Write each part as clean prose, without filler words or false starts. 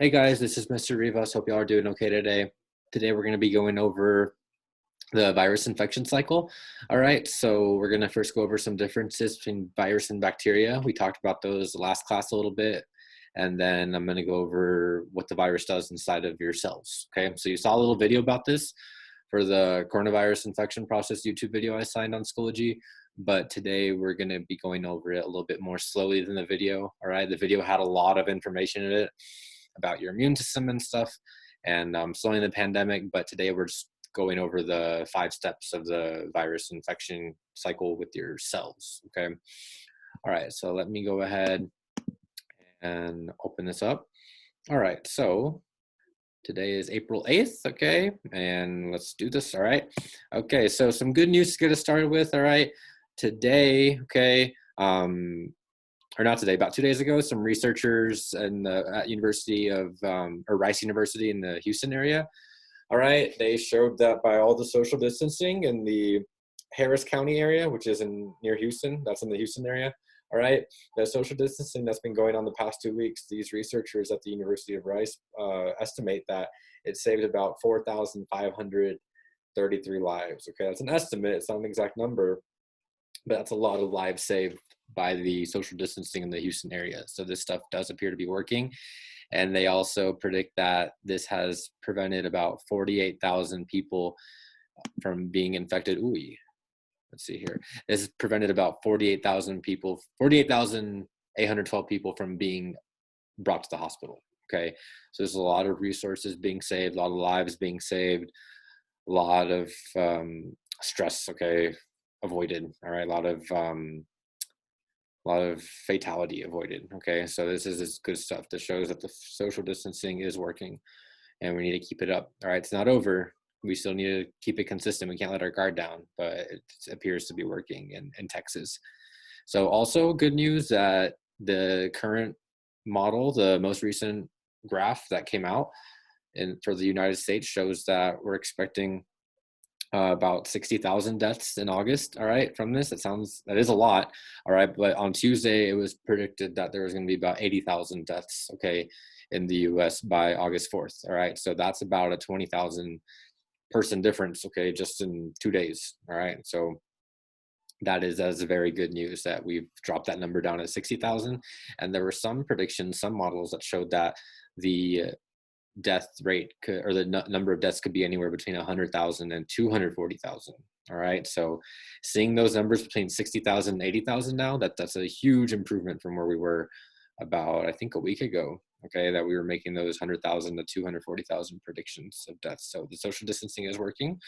Hey guys, this is Mr. Rivas. Hope y'all are doing okay today. Today we're going to be going over the virus infection cycle. All right, so we're going to first go over some differences between virus and bacteria. We talked about those last class a little bit, and then I'm going to go over what the virus does inside of your cells. Okay, so you saw a little video about this for the coronavirus infection process YouTube video I signed on Schoology, but today we're going to be going over it a little bit more slowly than the video. All right, the video had a lot of information in it about your immune system and stuff, and slowing the pandemic, but today we're just going over the 5 steps of the virus infection cycle with your cells. Okay, all right, so let me go ahead and open this up. All right, so today is April 8th, okay, and let's do this. All right, okay, so some good news to get us started with. All right, today, okay, or not today, about 2 days ago, some researchers at University of, or Rice University in the Houston area, all right, they showed that by all the social distancing in the Harris County area, which is near Houston, that's in the Houston area, all right, the social distancing that's been going on the past 2 weeks, these researchers at the University of Rice estimate that it saved about 4,533 lives. Okay, that's an estimate, it's not an exact number, but that's a lot of lives saved by the social distancing in the Houston area. So this stuff does appear to be working. And they also predict that this has prevented about 48,000 people from being infected. Ooh, let's see here. This has prevented about 48,812 people from being brought to the hospital. Okay, so there's a lot of resources being saved, a lot of lives being saved, a lot of stress, okay, avoided. All right, a lot of fatality avoided. Okay, so this is good stuff that shows that the social distancing is working, and we need to keep it up. All right, it's not over. We still need to keep it consistent. We can't let our guard down, but it appears to be working in Texas. So also good news that the current model, the most recent graph that came out for the United States, shows that we're expecting about 60,000 deaths in August, all right, from this. That is a lot, all right, but on Tuesday, it was predicted that there was going to be about 80,000 deaths, okay, in the US by August 4th, all right, so that's about a 20,000 person difference, okay, just in 2 days, all right, so that's very good news that we've dropped that number down to 60,000, and there were some predictions, some models that showed that the death rate or the number of deaths could be anywhere between 100,000 and 240,000. All right, so seeing those numbers between 60,000 and 80,000 now, that's a huge improvement from where we were about, I think, a week ago. Okay, that we were making those 100,000 to 240,000 predictions of deaths. So the social distancing is working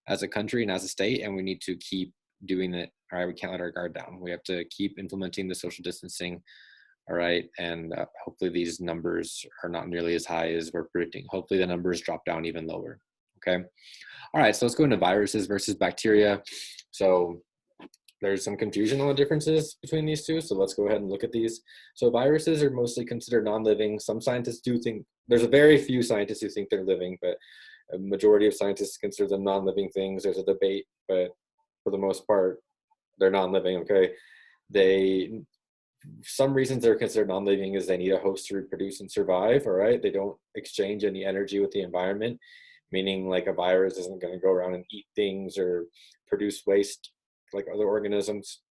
as a country and as a state, and we need to keep doing it. All right, we can't let our guard down. We have to keep implementing the social distancing. All right, and hopefully these numbers are not nearly as high as we're predicting. Hopefully the numbers drop down even lower, okay? All right, so let's go into viruses versus bacteria. So there's some confusion on the differences between these two, so let's go ahead and look at these. So viruses are mostly considered non-living. Some scientists do think, there's a very few scientists who think they're living, but a majority of scientists consider them non-living things. There's a debate, but for the most part, they're non-living, okay? Some reasons they're considered non-living is they need a host to reproduce and survive, all right? They don't exchange any energy with the environment, meaning like a virus isn't going to go around and eat things or produce waste like other organisms.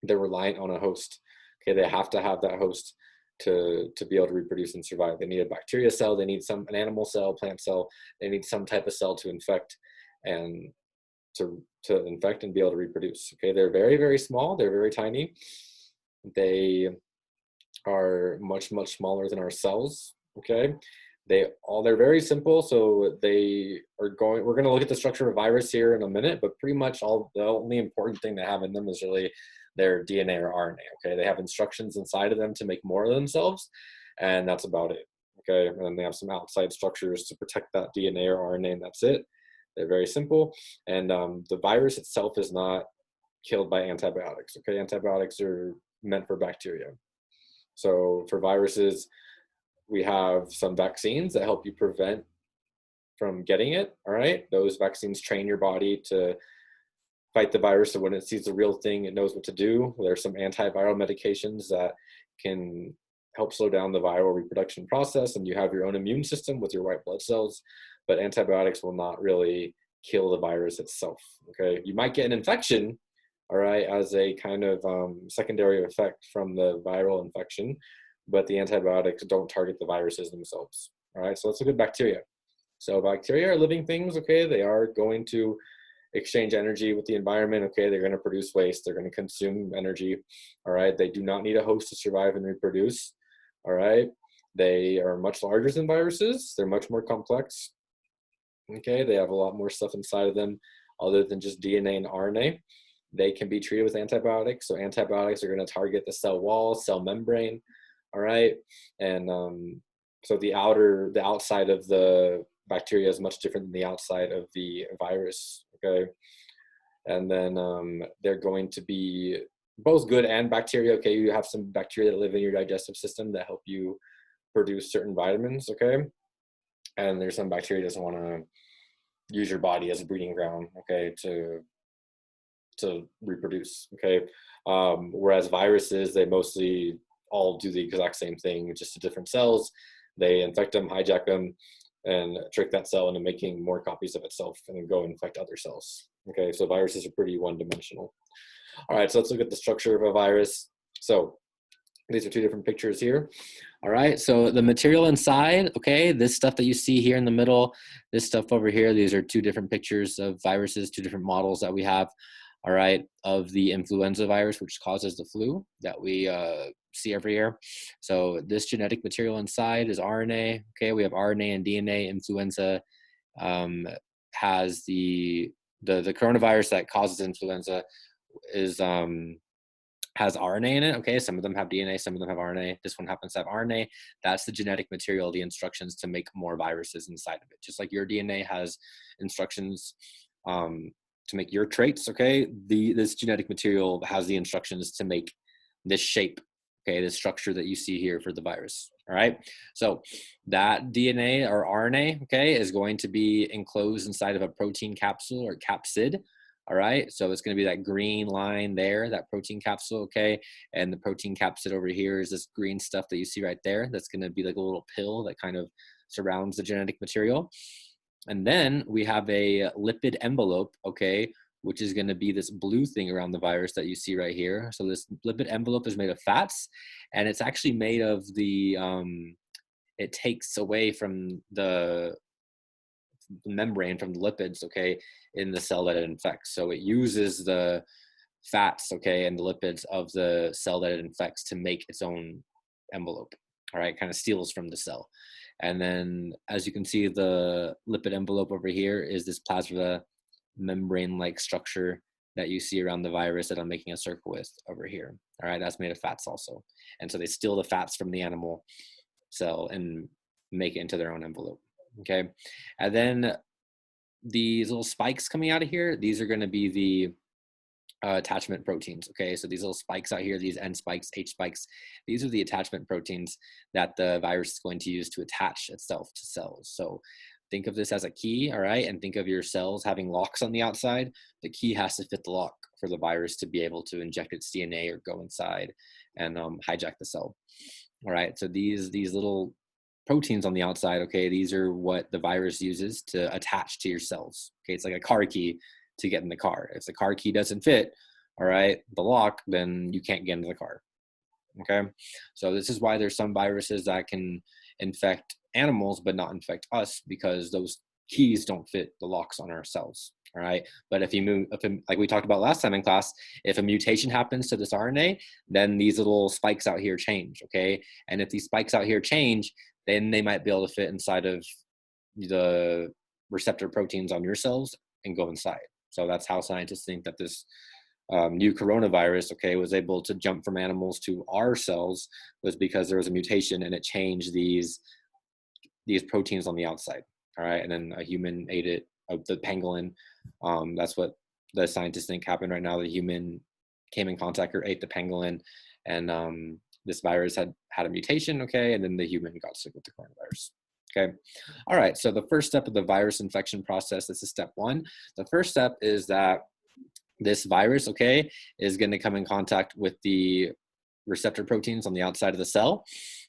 They're reliant on a host, okay? They have to have that host to be able to reproduce and survive. They need a bacteria cell, they need an animal cell, plant cell, they need some type of cell to infect and to infect and be able to reproduce, okay? They're very, very small, they're very tiny. They are much, much smaller than our cells, okay? They're very simple, so we're going to look at the structure of a virus here in a minute, but pretty much the only important thing they have in them is really their DNA or RNA, okay? They have instructions inside of them to make more of themselves, and that's about it, okay? And then they have some outside structures to protect that DNA or RNA, and that's it. They're very simple, and the virus itself is not killed by antibiotics, okay? Antibiotics are meant for bacteria. So for viruses, we have some vaccines that help you prevent from getting it, all right? Those vaccines train your body to fight the virus, so when it sees the real thing, it knows what to do. There's some antiviral medications that can help slow down the viral reproduction process, and you have your own immune system with your white blood cells, but antibiotics will not really kill the virus itself, okay? You might get an infection, all right, as a kind of secondary effect from the viral infection, but the antibiotics don't target the viruses themselves, all right? So let's look at bacteria. So bacteria are living things, okay? They are going to exchange energy with the environment, okay? They're gonna produce waste, they're gonna consume energy, all right? They do not need a host to survive and reproduce, all right? They are much larger than viruses, they're much more complex, okay? They have a lot more stuff inside of them other than just DNA and RNA. They can be treated with antibiotics. So antibiotics are going to target the cell wall, cell membrane, all right? And so the outside of the bacteria is much different than the outside of the virus, okay? And then they're going to be both good and bacteria, okay? You have some bacteria that live in your digestive system that help you produce certain vitamins, okay? And there's some bacteria that doesn't want to use your body as a breeding ground, okay, to reproduce, okay? Whereas viruses, they mostly all do the exact same thing, just to different cells. They infect them, hijack them, and trick that cell into making more copies of itself and then go infect other cells, okay? So viruses are pretty one-dimensional. All right, so let's look at the structure of a virus. So these are two different pictures here. All right, so the material inside, okay, this stuff that you see here in the middle, this stuff over here, these are two different pictures of viruses, two different models that we have, all right, of the influenza virus, which causes the flu that we see every year. So this genetic material inside is RNA, okay, we have RNA and DNA. Influenza has the coronavirus that causes influenza is has RNA in it, okay? Some of them have DNA, some of them have RNA. This one happens to have RNA. That's the genetic material, the instructions to make more viruses inside of it. Just like your DNA has instructions to make your traits, okay? This genetic material has the instructions to make this shape, okay? This structure that you see here for the virus, all right? So that DNA or RNA, okay, is going to be enclosed inside of a protein capsule or capsid. All right, so it's going to be that green line there, that protein capsule, okay? And the protein capsid over here is this green stuff that you see right there. That's going to be like a little pill that kind of surrounds the genetic material. And then we have a lipid envelope, okay, which is going to be this blue thing around the virus that you see right here. So this lipid envelope is made of fats, and it's actually made of the, it takes away from the membrane, from the lipids, okay, in the cell that it infects. So it uses the fats, okay, and the lipids of the cell that it infects to make its own envelope, all right, kind of steals from the cell. And then as you can see, the lipid envelope over here is this plasma membrane-like structure that you see around the virus that I'm making a circle with over here, all right, that's made of fats also. And so they steal the fats from the animal cell and make it into their own envelope. Okay, and then these little spikes coming out of here, these are going to be the attachment proteins. Okay, so these little spikes out here, these N spikes, H spikes, these are the attachment proteins that the virus is going to use to attach itself to cells. So think of this as a key, all right, and think of your cells having locks on the outside. The key has to fit the lock for the virus to be able to inject its DNA or go inside and hijack the cell. All right, so these little proteins on the outside, okay, these are what the virus uses to attach to your cells. Okay, it's like a car key to get in the car. If the car key doesn't fit, all right, the lock, then you can't get into the car. Okay, so this is why there's some viruses that can infect animals but not infect us, because those keys don't fit the locks on our cells. All right, but if you move, like we talked about last time in class, if a mutation happens to this RNA, then these little spikes out here change. Okay, and if these spikes out here change, then they might be able to fit inside of the receptor proteins on your cells and go inside. So that's how scientists think that this new coronavirus, okay, was able to jump from animals to our cells, was because there was a mutation and it changed these proteins on the outside. All right, and then a human ate it, the pangolin. That's what the scientists think happened right now. The human came in contact or ate the pangolin, and this virus had a mutation, okay, and then the human got sick with the coronavirus. Okay, all right, so the first step of the virus infection process, this is step one. The first step is that this virus, okay, is going to come in contact with the receptor proteins on the outside of the cell.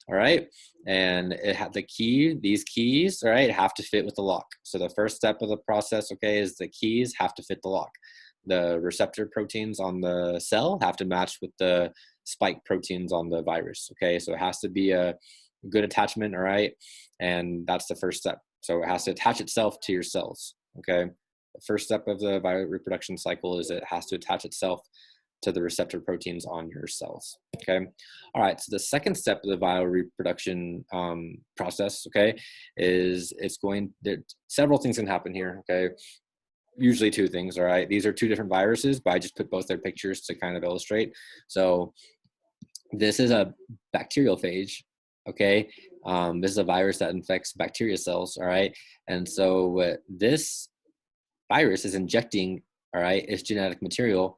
all right? And it had these keys, all right, have to fit with the lock. So the first step of the process, okay, is the keys have to fit the lock. The receptor proteins on the cell have to match with the spike proteins on the virus, okay? So it has to be a good attachment, all right? And that's the first step. So it has to attach itself to your cells, okay? The first step of the viral reproduction cycle is it has to attach itself to the receptor proteins on your cells, okay? All right, so the second step of the viral reproduction process, okay, is several things can happen here, okay? Usually two things, all right? These are two different viruses, but I just put both their pictures to kind of illustrate. So this is a bacterial phage, okay? This is a virus that infects bacteria cells, all right? And so this virus is injecting, all right, its genetic material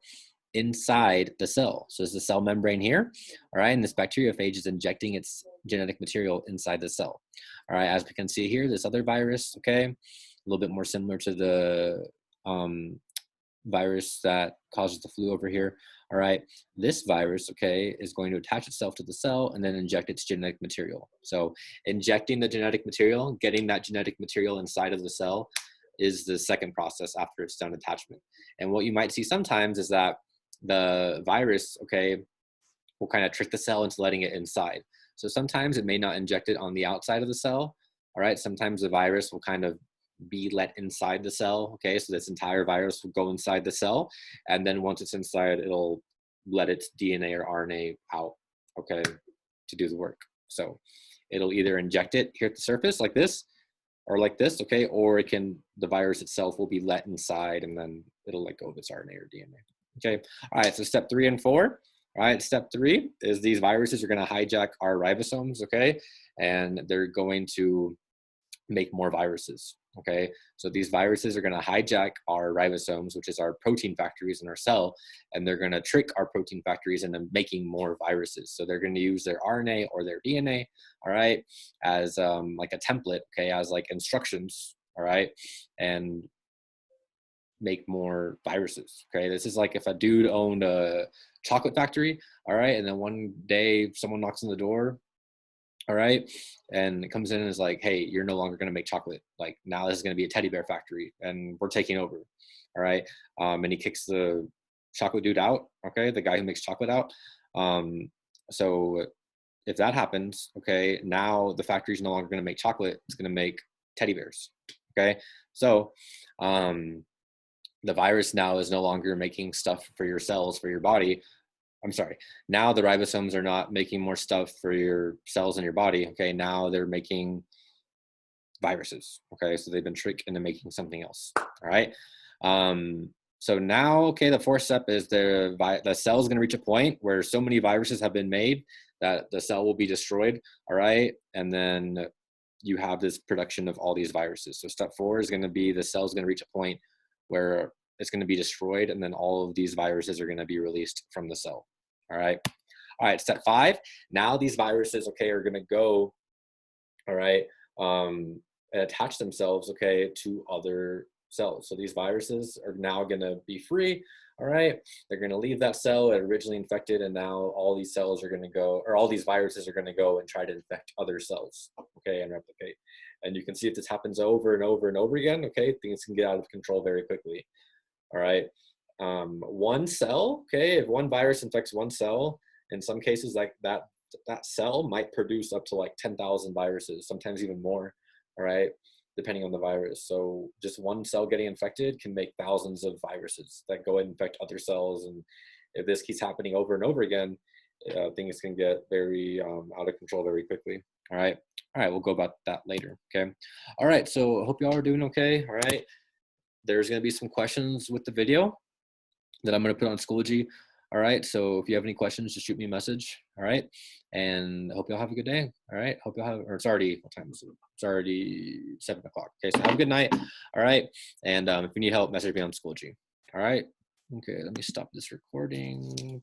inside the cell. So there's the cell membrane here, all right, and this bacteriophage is injecting its genetic material inside the cell. All right, as we can see here, this other virus, okay, a little bit more similar to the virus that causes the flu over here. All right, this virus, okay, is going to attach itself to the cell and then inject its genetic material. So injecting the genetic material, getting that genetic material inside of the cell is the second process after it's done attachment. And what you might see sometimes is that the virus, okay, will kind of trick the cell into letting it inside. So sometimes it may not inject it on the outside of the cell. All right, sometimes the virus will kind of be let inside the cell, okay? So this entire virus will go inside the cell, and then once it's inside, it'll let its DNA or RNA out, okay, to do the work. So it'll either inject it here at the surface like this, or like this, okay? Or the virus itself will be let inside and then it'll let go of its RNA or DNA, okay? All right, so step 3 and 4. All right, step 3 is these viruses are gonna hijack our ribosomes, okay? And they're going to make more viruses, okay? So these viruses are gonna hijack our ribosomes, which is our protein factories in our cell, and they're gonna trick our protein factories into making more viruses. So they're gonna use their RNA or their DNA, all right, as like a template, okay, as like instructions, all right, and make more viruses, okay? This is like if a dude owned a chocolate factory, all right, and then one day someone knocks on the door, all right, and it comes in and is like, hey, you're no longer going to make chocolate, like now this is going to be a teddy bear factory and we're taking over, all right, and he kicks the chocolate dude out, okay, the guy who makes chocolate out. So if that happens, okay, now the factory is no longer going to make chocolate, it's going to make teddy bears, okay? So the virus now is no longer making stuff for your cells, for your body. I'm sorry, now the ribosomes are not making more stuff for your cells in your body, okay? Now they're making viruses, okay? So they've been tricked into making something else, all right? So now, okay, the fourth step is the cell is gonna reach a point where so many viruses have been made that the cell will be destroyed, all right? And then you have this production of all these viruses. So step 4 is gonna be the cell is gonna reach a point where it's going to be destroyed, and then all of these viruses are going to be released from the cell. All right. All right. Step 5. Now these viruses, okay, are going to go, all right, and attach themselves, okay, to other cells. So these viruses are now going to be free. All right. They're going to leave that cell that originally infected, and now all these cells are going to go, or all these viruses are going to go and try to infect other cells, okay, and replicate. And you can see if this happens over and over and over again, okay, things can get out of control very quickly. All right. One cell, okay, if one virus infects one cell, in some cases like that cell might produce up to like 10,000 viruses, sometimes even more, all right, depending on the virus. So just one cell getting infected can make thousands of viruses that go and infect other cells. And if this keeps happening over and over again, things can get very out of control very quickly. All right. All right, we'll go about that later, okay? All right, so I hope y'all are doing okay, all right? There's going to be some questions with the video that I'm going to put on Schoology. All right. So if you have any questions, just shoot me a message. All right. And I hope y'all have a good day. All right. Hope y'all have, or it's already, what time is it? It's already 7 o'clock. Okay. So have a good night. All right. And if you need help, message me on Schoology. All right. Okay. Let me stop this recording.